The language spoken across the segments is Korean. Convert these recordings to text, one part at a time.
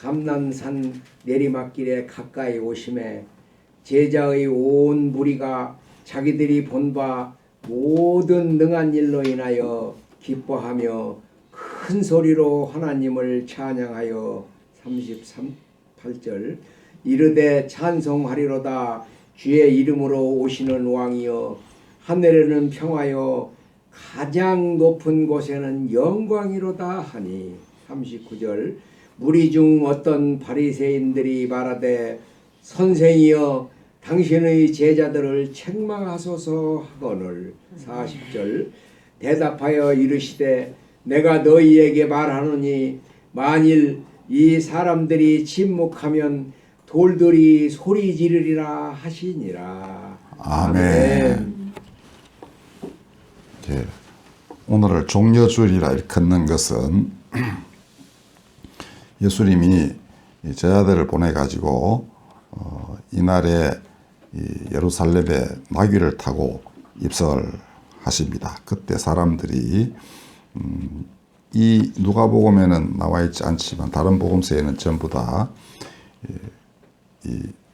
감난산 내리막길에 가까이 오심에 제자의 온 무리가 자기들이 본 바 모든 능한 일로 인하여 기뻐하며 큰 소리로 하나님을 찬양하여 33절 이르되 찬송하리로다 주의 이름으로 오시는 왕이여 하늘에는 평화여 가장 높은 곳에는 영광이로다 하니 39절 무리 중 어떤 바리새인들이 말하되 선생이여 당신의 제자들을 책망하소서 하거늘 40절 대답하여 이르시되 내가 너희에게 말하노니 만일 이 사람들이 침묵하면 돌들이 소리 지르리라 하시니라. 아멘. 예, 오늘을 종려주일이라 일컫는 것은 예수님이 제자들을 보내가지고 이날에 이 예루살렘에 나귀를 타고 입성을 하십니다. 그때 사람들이 이 누가복음에는 나와 있지 않지만 다른 복음서에는 전부 다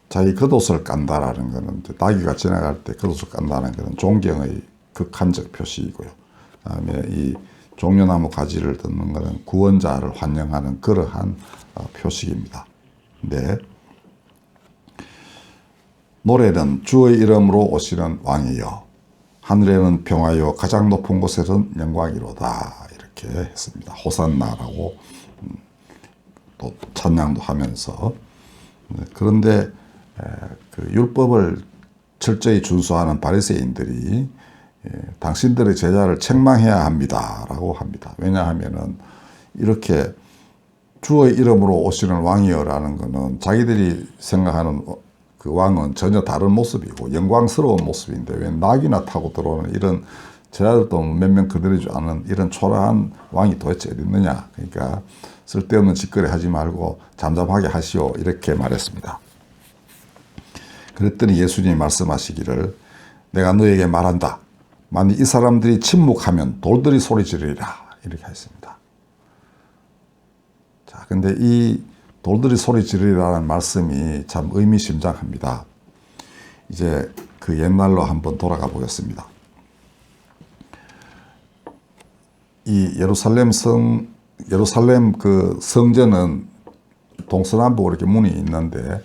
자기 겉옷을 깐다라는 것은 나귀가 지나갈 때 겉옷을 깐다는 것은 존경의 극한적 표시이고요. 그다음에 이 종려나무 가지를 듣는 것은 구원자를 환영하는 그러한 표식입니다. 근데 노래는 주의 이름으로 오시는 왕이여 하늘에는 평화여 가장 높은 곳에는 영광이로다 이렇게 했습니다. 호산나라고 또 찬양도 하면서 그런데 그 율법을 철저히 준수하는 바리새인들이 당신들의 제자를 책망해야 합니다라고 합니다. 왜냐하면은 이렇게 주의 이름으로 오시는 왕이여라는 것은 자기들이 생각하는 그 왕은 전혀 다른 모습이고 영광스러운 모습인데 왜 낙이나 타고 들어오는 이런 제자들도 몇 명 거느리지 않은 이런 초라한 왕이 도대체 어디 있느냐. 그러니까 쓸데없는 짓거리 하지 말고 잠잠하게 하시오 이렇게 말했습니다. 그랬더니 예수님이 말씀하시기를 내가 너에게 말한다. 만일 이 사람들이 침묵하면 돌들이 소리 지르리라 이렇게 했습니다. 자, 근데 이 돌들이 소리 지르리라는 말씀이 참 의미심장합니다. 이제 그 옛날로 한번 돌아가 보겠습니다. 이 예루살렘 그 성전은 동서남북으로 이렇게 문이 있는데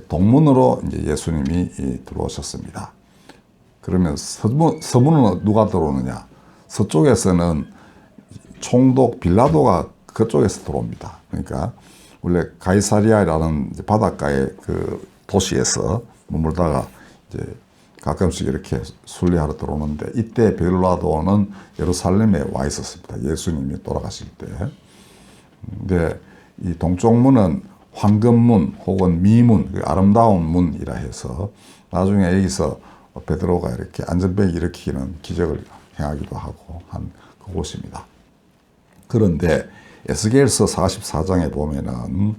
동문으로 이제 예수님이 들어오셨습니다. 그러면 서문은 누가 들어오느냐? 서쪽에서는 총독 빌라도가 그쪽에서 들어옵니다. 그러니까 원래 가이사리아라는 바닷가의 그 도시에서 머물다가 이제 가끔씩 이렇게 순례하러 들어오는데 이때 빌라도는 예루살렘에 와 있었습니다. 예수님이 돌아가실 때. 근데 이 동쪽 문은 황금문 혹은 미문, 아름다운 문이라 해서 나중에 여기서 베드로가 이렇게 안전벨 일으키는 기적을 행하기도 하고 한 그곳입니다. 그런데 에스겔서 44장에 보면은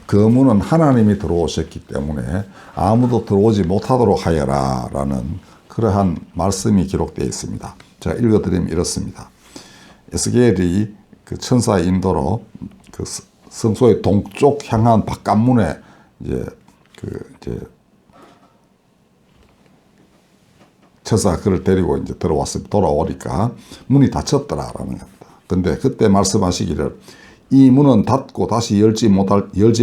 그 문은 하나님이 들어오셨기 때문에 아무도 들어오지 못하도록 하여라 라는 그러한 말씀이 기록되어 있습니다. 제가 읽어드리면 이렇습니다. 에스겔이 그 천사의 인도로 그 성소의 동쪽 향한 바깥문에 이제 천사가 그를 데리고 이제 돌아오니까 문이 닫혔더라라는 겁니다. 근데 그때 말씀하시기를 이 문은 닫고 다시 열지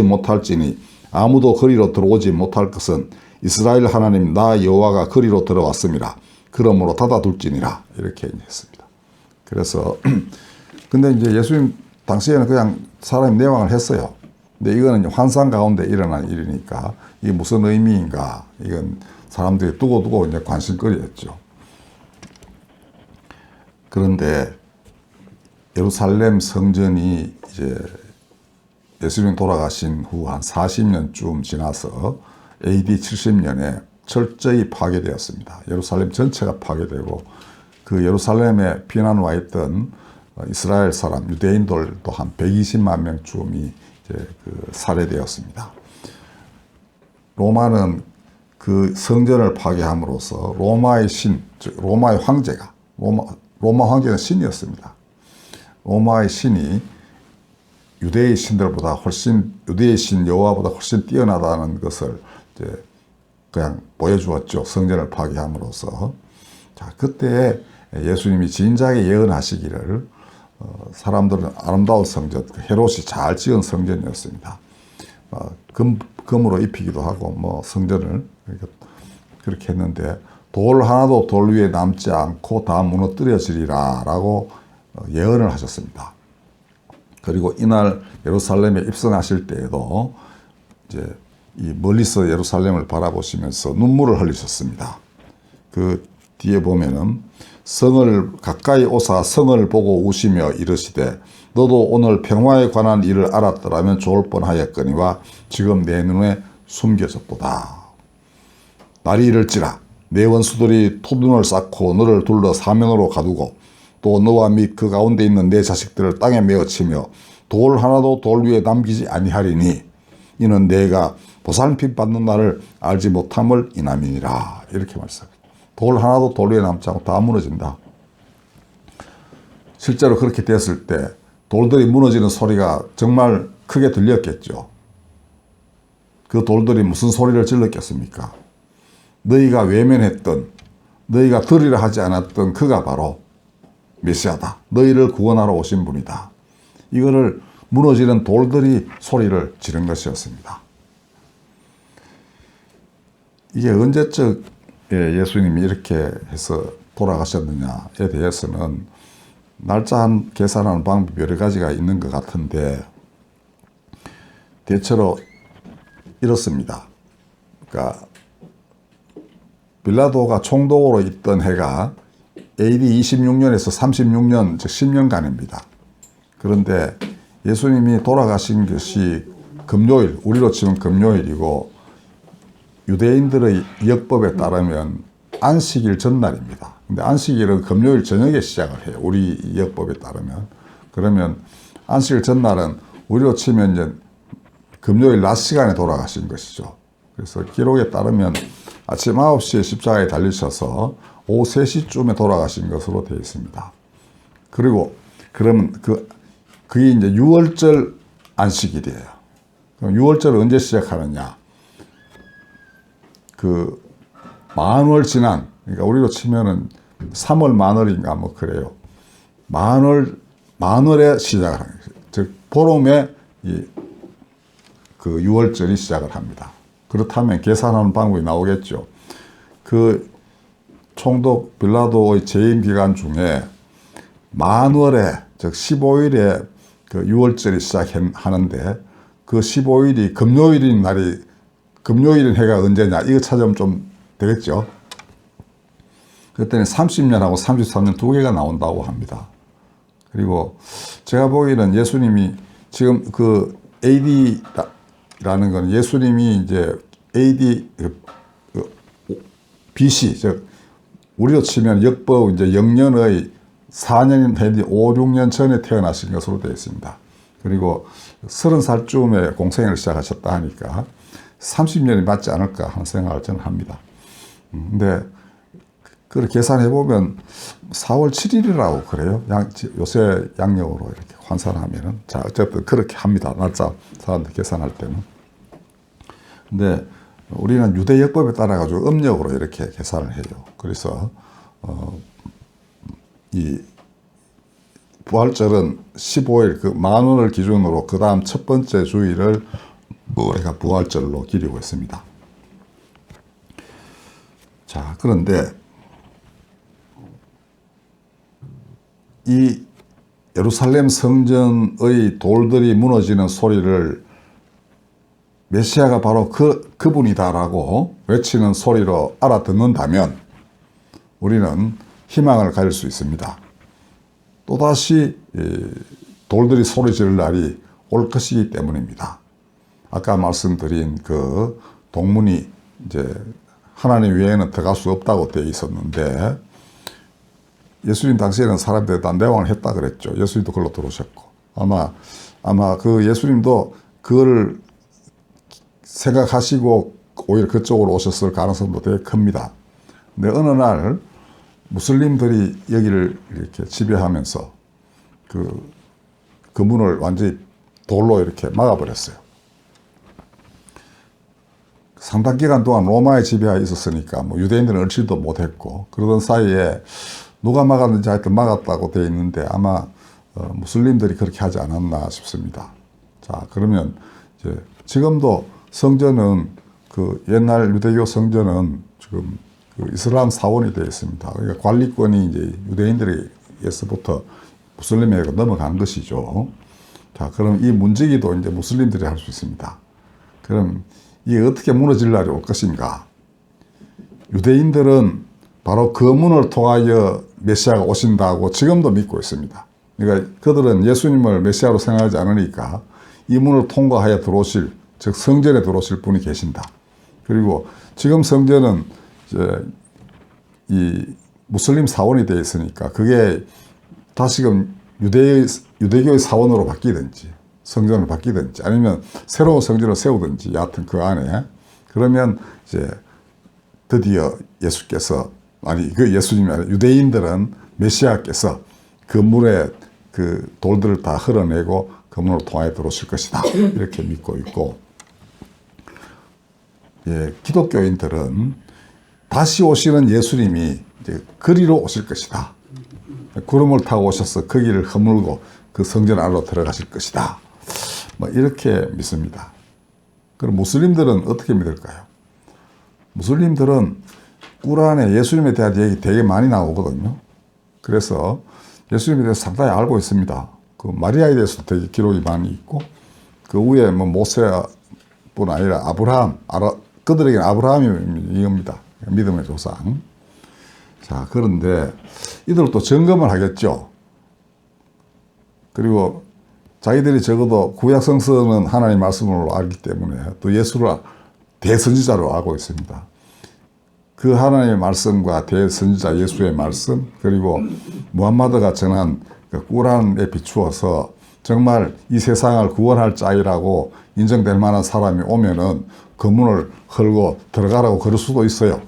못할지니 아무도 거리로 들어오지 못할 것은 이스라엘 하나님 나 여호와가 거리로 들어왔습니다. 그러므로 닫아둘지니라 이렇게 했습니다. 그래서 근데 이제 예수님 당시에는 그냥 사람이 내왕을 했어요. 근데 이거는 환상 가운데 일어난 일이니까 이게 무슨 의미인가 이건 사람들이 두고두고 이제 관심거리였죠. 그런데 예루살렘 성전이 이제 예수님 돌아가신 후 한 40년쯤 지나서 AD 70년에 철저히 파괴되었습니다. 예루살렘 전체가 파괴되고 그 예루살렘에 피난 와 있던 이스라엘 사람, 유대인들도 한 120만 명쯤이 이제 그 살해되었습니다. 로마는 그 성전을 파괴함으로써 로마의 신, 즉 로마의 황제가 로마 황제는 신이었습니다. 로마의 신이 유대의 신들보다 훨씬 유대의 신 여호와보다 훨씬 뛰어나다는 것을 이제 그냥 보여주었죠. 성전을 파괴함으로써. 자, 그때 예수님이 진작에 예언하시기를 사람들은 아름다운 성전, 헤롯이 잘 지은 성전이었습니다. 금으로 입히기도 하고 뭐 성전을 그렇게 했는데 돌 하나도 돌 위에 남지 않고 다 무너뜨려지리라 라고 예언을 하셨습니다. 그리고 이날 예루살렘에 입성하실 때에도 이제 이 멀리서 예루살렘을 바라보시면서 눈물을 흘리셨습니다. 그 뒤에 보면은 성을 가까이 오사 성을 보고 우시며 이르시되 너도 오늘 평화에 관한 일을 알았더라면 좋을 뻔하였거니와 지금 내 눈에 숨겨졌도다. 날이 이를지라 내 원수들이 토둔을 쌓고 너를 둘러 사면으로 가두고 또 너와 및 그 가운데 있는 내 자식들을 땅에 메어치며 돌 하나도 돌 위에 남기지 아니하리니 이는 내가 보살핌 받는 날을 알지 못함을 인함이니라. 이렇게 말씀합니다. 돌 하나도 돌 위에 남지 않고 다 무너진다. 실제로 그렇게 됐을 때 돌들이 무너지는 소리가 정말 크게 들렸겠죠. 그 돌들이 무슨 소리를 질렀겠습니까? 너희가 외면했던, 너희가 들으려 하지 않았던 그가 바로 메시아다. 너희를 구원하러 오신 분이다. 이거를 무너지는 돌들이 소리를 지른 것이었습니다. 이게 언제적 예수님이 이렇게 해서 돌아가셨느냐에 대해서는 날짜 계산하는 방법이 여러 가지가 있는 것 같은데 대체로 이렇습니다. 그러니까 빌라도가 총독으로 있던 해가 AD 26년에서 36년, 즉 10년간입니다. 그런데 예수님이 돌아가신 것이 금요일, 우리로 치면 금요일이고 유대인들의 역법에 따르면 안식일 전날입니다. 근데 안식일은 금요일 저녁에 시작을 해요. 우리 역법에 따르면. 그러면 안식일 전날은 우리로 치면 이제 금요일 낮 시간에 돌아가신 것이죠. 그래서 기록에 따르면 아침 9시에 십자가에 달리셔서 오후 3시쯤에 돌아가신 것으로 되어 있습니다. 그리고 그러면 그게 이제 6월절 안식일이에요. 그럼 6월절을 언제 시작하느냐? 그 만월 지난, 그러니까 우리로 치면은 3월 만월인가 뭐 그래요. 만월에 시작을 하는 거죠. 즉 보름에 그 6월절이 시작을 합니다. 그렇다면 계산하는 방법이 나오겠죠. 그 총독 빌라도의 재임 기간 중에 만월에 즉 15일에 그 6월절이 시작하는데 그 15일이 금요일인 날이 금요일인 해가 언제냐 이거 찾으면 좀 되겠죠. 그랬더니 30년하고 33년 두 개가 나온다고 합니다. 그리고 제가 보기에는 예수님이 지금 그 AD라는 건 예수님이 이제 AD BC 즉 우리로 치면 역법 이제 영년의 4년 내지 5, 6년 전에 태어나신 것으로 되어 있습니다. 그리고 30살쯤에 공생애를 시작하셨다 하니까 30년이 맞지 않을까 하는 생각을 저는 합니다. 근데 그걸 계산해 보면 4월 7일이라고 그래요. 요새 양력으로 이렇게 환산하면은. 자, 어쨌든 그렇게 합니다. 날짜 사람들 계산할 때는. 근데 우리는 유대 역법에 따라 가지고 음력으로 이렇게 계산을 해요. 그래서 이 부활절은 15일 그 만원을 기준으로 그 다음 첫 번째 주일을 우리가 부활절로 기리고 있습니다. 자, 그런데 이 예루살렘 성전의 돌들이 무너지는 소리를 메시아가 바로 그분이다라고 외치는 소리로 알아듣는다면 우리는 희망을 가질 수 있습니다. 또다시 돌들이 소리 지를 날이 올 것이기 때문입니다. 아까 말씀드린 그 동문이 이제 하나님 외에는 들어갈 수 없다고 되어 있었는데 예수님 당시에는 사람들이 다 내왕을 했다 그랬죠. 예수님도 그걸로 들어오셨고 아마 그 예수님도 그걸 생각하시고 오히려 그쪽으로 오셨을 가능성도 되게 큽니다. 근데 어느 날 무슬림들이 여기를 이렇게 지배하면서 그 문을 완전히 돌로 이렇게 막아버렸어요. 상당 기간 동안 로마의 지배하에 있었으니까 뭐 유대인들은 얼지도 못했고, 그러던 사이에 누가 막았는지 하여튼 막았다고 되어 있는데 아마 무슬림들이 그렇게 하지 않았나 싶습니다. 자, 그러면 이제 지금도 성전은 그 옛날 유대교 성전은 지금 그 이슬람 사원이 되어 있습니다. 그러니까 관리권이 이제 유대인들에게서부터 무슬림에게 넘어간 것이죠. 자, 그럼 이 문지기도 이제 무슬림들이 할 수 있습니다. 그럼 이게 어떻게 무너질 날이 올 것인가? 유대인들은 바로 그 문을 통하여 메시아가 오신다고 지금도 믿고 있습니다. 그러니까 그들은 예수님을 메시아로 생각하지 않으니까 이 문을 통과하여 들어오실, 즉 성전에 들어오실 분이 계신다. 그리고 지금 성전은 이제 이 무슬림 사원이 되어 있으니까 그게 다시금 유대교의 사원으로 바뀌든지 성전을 바뀌든지 아니면 새로운 성전을 세우든지 여하튼 그 안에, 그러면 이제 드디어 예수께서, 아니 그 예수님이 아니라 유대인들은 메시아께서 그 문에 그 돌들을 다 흘러내고 그 문으로 통하여 들어오실 것이다, 이렇게 믿고 있고, 예, 기독교인들은 다시 오시는 예수님이 이제 그리로 오실 것이다. 구름을 타고 오셔서 그 길을 허물고 그 성전 안으로 들어가실 것이다. 뭐 이렇게 믿습니다. 그럼 무슬림들은 어떻게 믿을까요? 무슬림들은 꾸란에 예수님에 대한 얘기 되게 많이 나오거든요. 그래서 예수님에 대해서 상당히 알고 있습니다. 그 마리아에 대해서도 되게 기록이 많이 있고, 그 위에 뭐 모세뿐 아니라 아브라함, 그들에게는 아브라함이 이겁니다. 믿음의 조상. 자, 그런데 이들도 점검을 하겠죠. 그리고 자기들이 적어도 구약 성서는 하나님의 말씀으로 알기 때문에 또 예수를 대선지자로 알고 있습니다. 그 하나님의 말씀과 대선지자 예수의 말씀, 그리고 무함마드가 전한 그 꾸란에 비추어서 정말 이 세상을 구원할 자이라고 인정될 만한 사람이 오면은 그 문을 헐고 들어가라고 그럴 수도 있어요.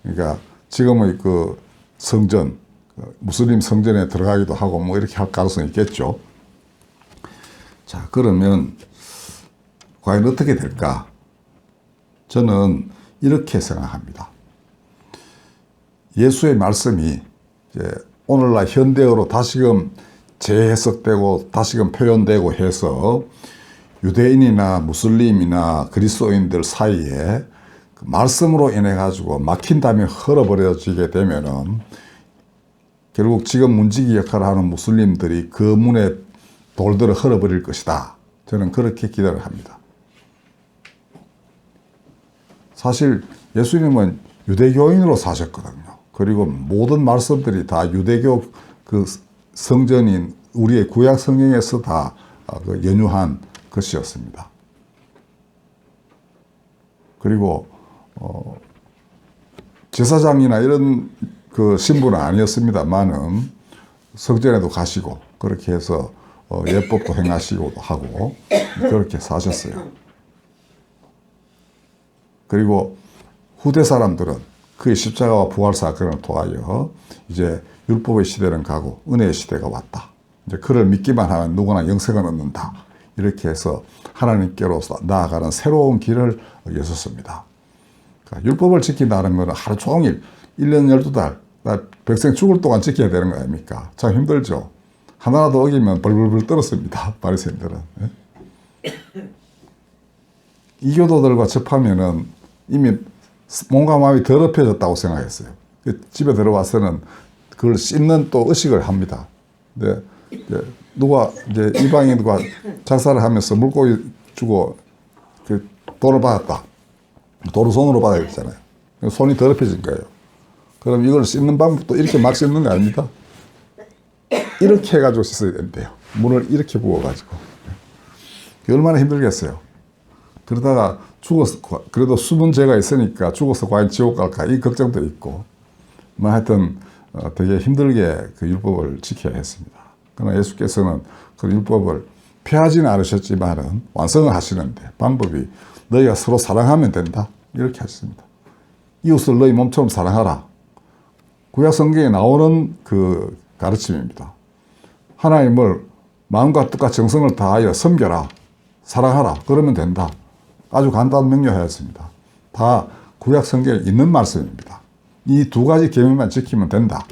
그러니까 지금의 그 성전, 무슬림 성전에 들어가기도 하고 뭐 이렇게 할 가능성이 있겠죠. 자, 그러면 과연 어떻게 될까? 저는 이렇게 생각합니다. 예수의 말씀이 이제 오늘날 현대어로 다시금 재해석되고 다시금 표현되고 해서 유대인이나 무슬림이나 그리스도인들 사이에 그 말씀으로 인해 가지고 막힌 담이 흘러버려지게 되면은 결국 지금 문지기 역할을 하는 무슬림들이 그 문에 돌들을 흘러버릴 것이다. 저는 그렇게 기대를 합니다. 사실 예수님은 유대교인으로 사셨거든요. 그리고 모든 말씀들이 다 유대교 그 성전인 우리의 구약 성경에서 다 연유한 것이었습니다. 그리고 제사장이나 이런 그 신분은 아니었습니다만은 성전에도 가시고 그렇게 해서 예법도 행하시고도 하고 그렇게 사셨어요. 그리고 후대 사람들은 그의 십자가와 부활 사건을 통하여 이제 율법의 시대는 가고 은혜의 시대가 왔다. 이제 그를 믿기만 하면 누구나 영생을 얻는다. 이렇게 해서 하나님께로 나아가는 새로운 길을 여섰습니다. 그러니까 율법을 지킨다는 것은 하루 종일 1년 12달 백성 죽을 동안 지켜야 되는 거 아닙니까? 참 힘들죠. 하나라도 어기면 벌벌벌 떨었습니다. 바리새인들은. 이교도들과 접하면은 이미 몸과 마음이 더럽혀졌다고 생각했어요. 집에 들어와서는 그걸 씻는 또 의식을 합니다. 근데 누가 이제 이방인과 작사를 하면서 물고기 주고 그 돈을 받았다. 돈을 손으로 받아야 되잖아요. 손이 더럽혀진 거예요. 그럼 이걸 씻는 방법도 이렇게 막 씻는 거 아닙니다. 이렇게 해가지고 씻어야 된대요. 물을 이렇게 부어가지고. 얼마나 힘들겠어요. 그러다가 죽어서, 그래도 숨은 죄가 있으니까 죽어서 과연 지옥 갈까 이 걱정도 있고, 뭐 하여튼 되게 힘들게 그 율법을 지켜야 했습니다. 그러나 예수께서는 그 율법을 폐하지는 않으셨지만은 완성을 하시는데 방법이 너희가 서로 사랑하면 된다. 이렇게 하셨습니다. 이웃을 너희 몸처럼 사랑하라. 구약 성경에 나오는 그 가르침입니다. 하나님을 마음과 뜻과 정성을 다하여 섬겨라. 사랑하라. 그러면 된다. 아주 간단 명료하였습니다. 다 구약 성경에 있는 말씀입니다. 이 두 가지 계명만 지키면 된다.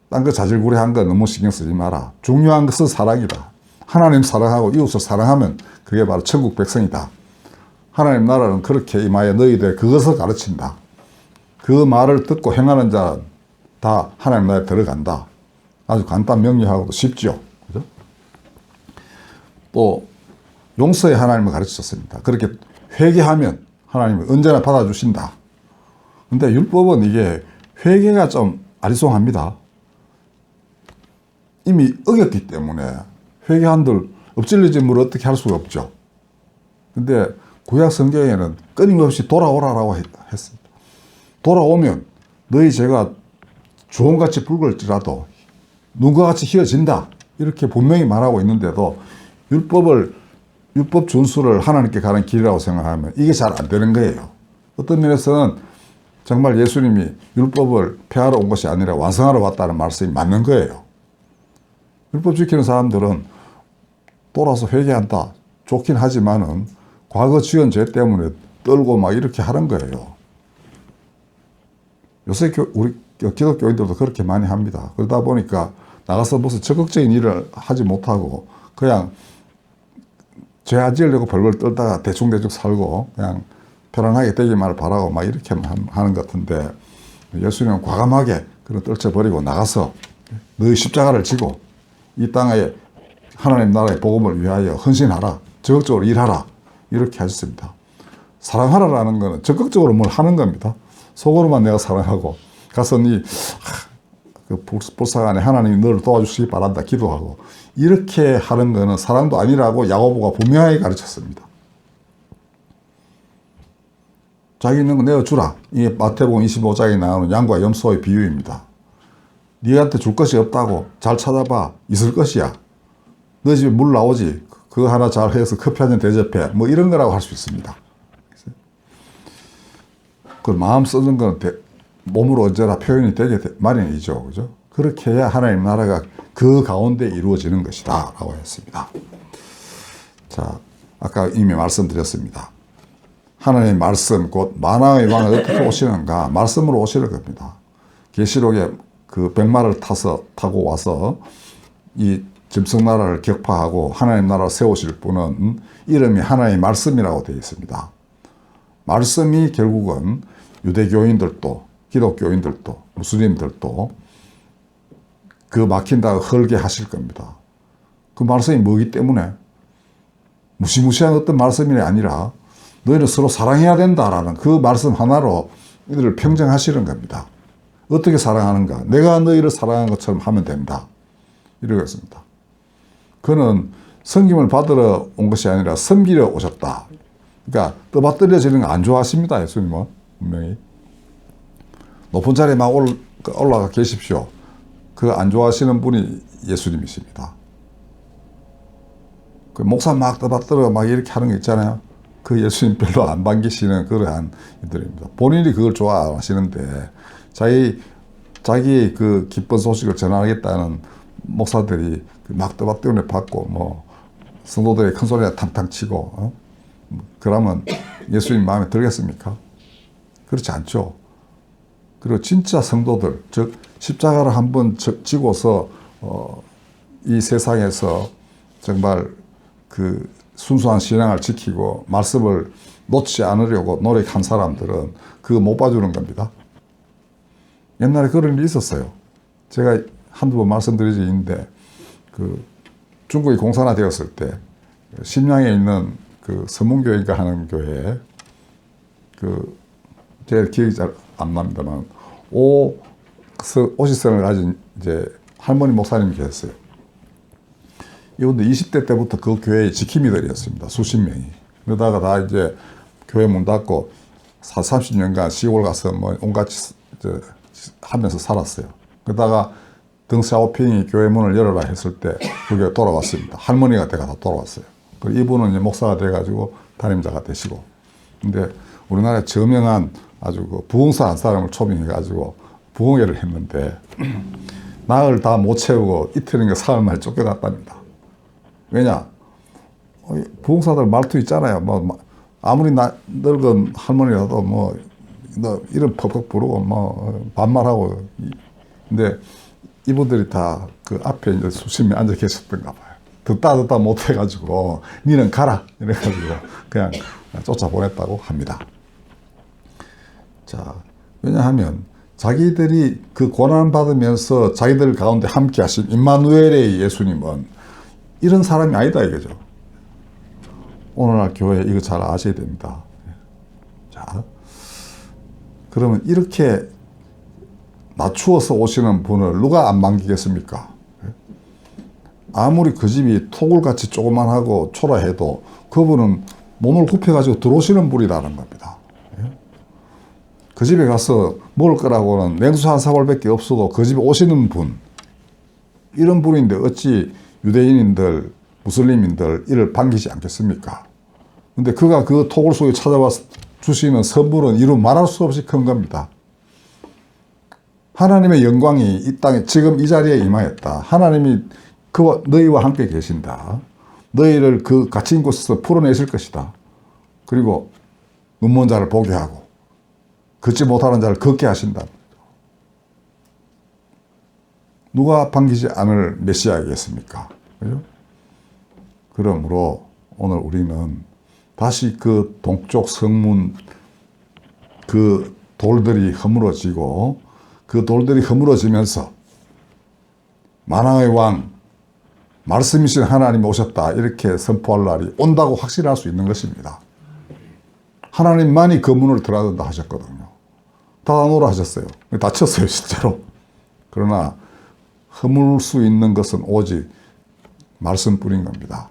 딴 거 자질구레한 거 너무 신경 쓰지 마라. 중요한 것은 사랑이다. 하나님 사랑하고 이웃을 사랑하면 그게 바로 천국 백성이다. 하나님 나라는 그렇게 임하여 너희들 그것을 가르친다. 그 말을 듣고 행하는 자는 다 하나님 나라에 들어간다. 아주 간단 명료하고도 쉽죠. 그죠? 또 용서의 하나님을 가르치셨습니다. 그렇게 회개하면 하나님은 언제나 받아주신다. 근데 율법은 이게 회개가 좀 아리송합니다. 이미 어겼기 때문에 회개한들 엎질러진 물을 어떻게 할 수가 없죠. 근데 구약 성경에는 끊임없이 돌아오라라고 했습니다. 돌아오면 너희 죄가 주홍같이 붉을지라도 눈과 같이 희어진다. 이렇게 분명히 말하고 있는데도 율법 준수를 하나님께 가는 길이라고 생각하면 이게 잘 안 되는 거예요. 어떤 면에서는 정말 예수님이 율법을 폐하러 온 것이 아니라 완성하러 왔다는 말씀이 맞는 거예요. 율법 지키는 사람들은 돌아서 회개한다. 좋긴 하지만은 과거 지은 죄 때문에 떨고 막 이렇게 하는 거예요. 요새 우리 기독교인들도 그렇게 많이 합니다. 그러다 보니까 나가서 무슨 적극적인 일을 하지 못하고 그냥 죄 안 지으려고 벌벌 떨다가 대충대충 살고 그냥 편안하게 되기만을 바라고 막 이렇게 하는 것 같은데 예수님은 과감하게 그런 떨쳐버리고 나가서 너희 십자가를 지고 이 땅에 하나님 나라의 복음을 위하여 헌신하라. 적극적으로 일하라. 이렇게 하셨습니다. 사랑하라라는 것은 적극적으로 뭘 하는 겁니다. 속으로만 내가 사랑하고 가서 그 불쌍하네 하나님이 너를 도와주시기 바란다 기도하고 이렇게 하는 것은 사랑도 아니라고 야고보가 분명하게 가르쳤습니다. 자기 있는 거 내어주라. 이게 마태복음 25장에 나오는 양과 염소의 비유입니다. 네한테 줄 것이 없다고 잘 찾아봐. 있을 것이야. 너 집에 물 나오지. 그거 하나 잘 해서 커피 한 잔 대접해. 뭐 이런 거라고 할 수 있습니다. 그 마음 쓰는 건 몸으로 언제나 표현이 되게 마련이죠. 그죠? 그렇게 해야 하나님 나라가 그 가운데 이루어지는 것이다. 라고 했습니다. 자, 아까 이미 말씀드렸습니다. 하나님의 말씀, 곧 만왕의 왕은 어떻게 오시는가? 말씀으로 오시는 겁니다. 계시록에 그 백마를 타고 와서 이 짐승나라를 격파하고 하나님 나라를 세우실 분은 이름이 하나님의 말씀이라고 되어 있습니다. 말씀이 결국은 유대교인들도 기독교인들도 무슬림들도 그 막힌다고 헐게 하실 겁니다. 그 말씀이 뭐기 때문에 무시무시한 어떤 말씀이 아니라 너희는 서로 사랑해야 된다라는 그 말씀 하나로 이들을 평정하시는 겁니다. 어떻게 사랑하는가? 내가 너희를 사랑한 것처럼 하면 된다. 이러고 있습니다. 그는 섬김을 받으러 온 것이 아니라 섬기러 오셨다. 그러니까 떠받들여지는 거 안 좋아하십니다. 예수님은 분명히. 높은 자리에 막 올라가 계십시오. 그 안 좋아하시는 분이 예수님이십니다. 그 목사 막 떠받들어 막 이렇게 하는 거 있잖아요. 그 예수님 별로 안 반기시는 그러한 이들입니다. 본인이 그걸 좋아하시는데 자기 그 기쁜 소식을 전하겠다는 목사들이 막 떠받들어 받고 뭐 성도들의 큰 소리가 탕탕 치고 그러면 예수님 마음에 들겠습니까? 그렇지 않죠. 그리고 진짜 성도들, 즉 십자가를 한번 지고서 이 세상에서 정말 그 순수한 신앙을 지키고 말씀을 놓지 않으려고 노력한 사람들은 그거 못 봐주는 겁니다. 옛날에 그런 일이 있었어요. 제가 한두 번 말씀드린 적이 있는데 그 중국이 공산화되었을 때 심양에 있는 그 서문교회가 하는 교회에 그 제 기억이 잘 안 납니다만 오시성을 가진 이제 할머니 목사님이 계셨어요. 이분들 20대 때부터 그 교회의 지킴이들이었습니다. 수십 명이. 그러다가 다 이제 교회 문 닫고 30년간 시골 가서 뭐 온갖 하면서 살았어요. 그러다가 덩샤오핑이 교회 문을 열어라 했을 때 그 교회 돌아왔습니다. 할머니가 돼가 다 돌아왔어요. 이분은 이제 목사가 돼가지고 담임자가 되시고. 근데 우리나라에 저명한 아주 그 부흥사 한 사람을 초빙해가지고 부흥회를 했는데 나흘 다 못 채우고 이틀인가 사흘 만에 쫓겨났답니다. 왜냐? 부흥사들 말투 있잖아요. 뭐 아무리 늙은 할머니라도 뭐 너 이름 퍽퍽 부르고 뭐 반말하고. 근데 이분들이 다 그 앞에 이제 수십 명 앉아 계셨던가 봐요. 듣다 못해가지고 니는 가라 이래가지고 그냥 쫓아보냈다고 합니다. 자, 왜냐하면 자기들이 그 고난 받으면서 자기들 가운데 함께 하신 임마누엘의 예수님은 이런 사람이 아니다 이거죠. 오늘날 교회 이거 잘 아셔야 됩니다. 자, 그러면 이렇게 낮추어서 오시는 분을 누가 안 반기겠습니까? 아무리 그 집이 토굴같이 조그만하고 초라해도 그분은 몸을 굽혀가지고 들어오시는 분이라는 겁니다. 그 집에 가서 먹을 거라고는 냉수 한 사발밖에 없어도 그 집에 오시는 분, 이런 분인데 어찌 유대인인들, 무슬림인들 이를 반기지 않겠습니까? 근데 그가 그 토굴 속에 찾아와 주시는 선물은 이루 말할 수 없이 큰 겁니다. 하나님의 영광이 이 땅에 지금 이 자리에 임하였다. 하나님이 그와 너희와 함께 계신다. 너희를 그 갇힌 곳에서 풀어내실 것이다. 그리고 눈먼 자를 보게 하고 걷지 못하는 자를 걷게 하신다. 누가 반기지 않을 메시아이겠습니까? 그죠? 그러므로 오늘 우리는 다시 그 동쪽 성문 그 돌들이 허물어지고 그 돌들이 허물어지면서 만왕의 왕 말씀이신 하나님이 오셨다 이렇게 선포할 날이 온다고 확신할 수 있는 것입니다. 하나님만이 그 문을 들어야 하셨거든요. 닫아놓으라 하셨어요. 닫혔어요 실제로. 그러나 허물 수 있는 것은 오직 말씀뿐인 겁니다.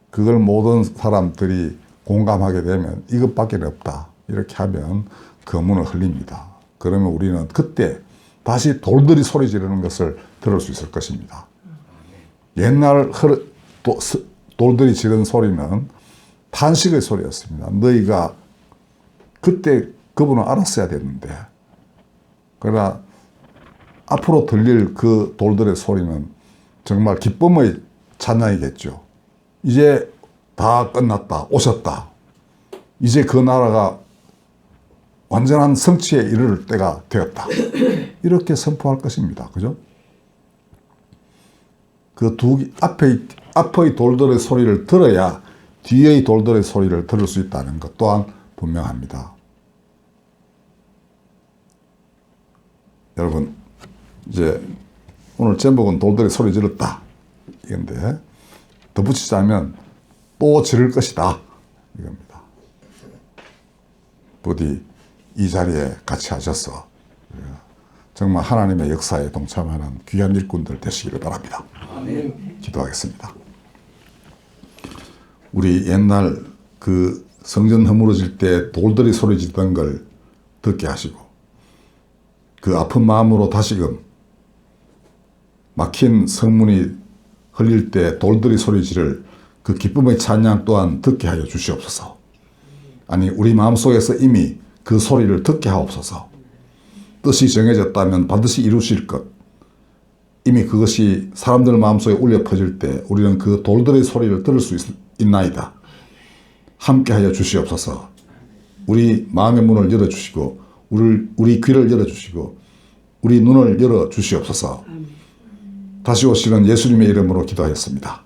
그걸 모든 사람들이 공감하게 되면 이것밖에 없다 이렇게 하면 그 문을 흘립니다. 그러면 우리는 그때 다시 돌들이 소리 지르는 것을 들을 수 있을 것입니다. 옛날 돌들이 지르는 소리는 탄식의 소리였습니다. 너희가 그때 그분을 알았어야 됐는데, 그러나 앞으로 들릴 그 돌들의 소리는 정말 기쁨의 찬양이겠죠. 이제 다 끝났다, 오셨다. 이제 그 나라가 완전한 성취에 이를 때가 되었다. 이렇게 선포할 것입니다. 그죠? 그 앞의 돌들의 소리를 들어야 뒤의 돌들의 소리를 들을 수 있다는 것 또한 분명합니다. 여러분, 이제 오늘 제목은 돌들의 소리 질렀다. 이건데, 덧붙이자면 또 지를 것이다. 이겁니다. 부디 이 자리에 같이 하셔서 정말 하나님의 역사에 동참하는 귀한 일꾼들 되시기를 바랍니다. 아멘. 기도하겠습니다. 우리 옛날 그 성전 허물어질 때 돌들이 소리 지르던 걸 듣게 하시고 그 아픈 마음으로 다시금 막힌 성문이 흘릴 때 돌들이 소리 지를 그 기쁨의 찬양 또한 듣게 하여 주시옵소서. 아니 우리 마음속에서 이미 그 소리를 듣게 하옵소서. 뜻이 정해졌다면 반드시 이루실 것. 이미 그것이 사람들 마음속에 울려 퍼질 때 우리는 그 돌들의 소리를 들을 수 있나이다. 함께 하여 주시옵소서. 우리 마음의 문을 열어주시고 우리 귀를 열어주시고 우리 눈을 열어주시옵소서. 다시 오시는 예수님의 이름으로 기도하였습니다.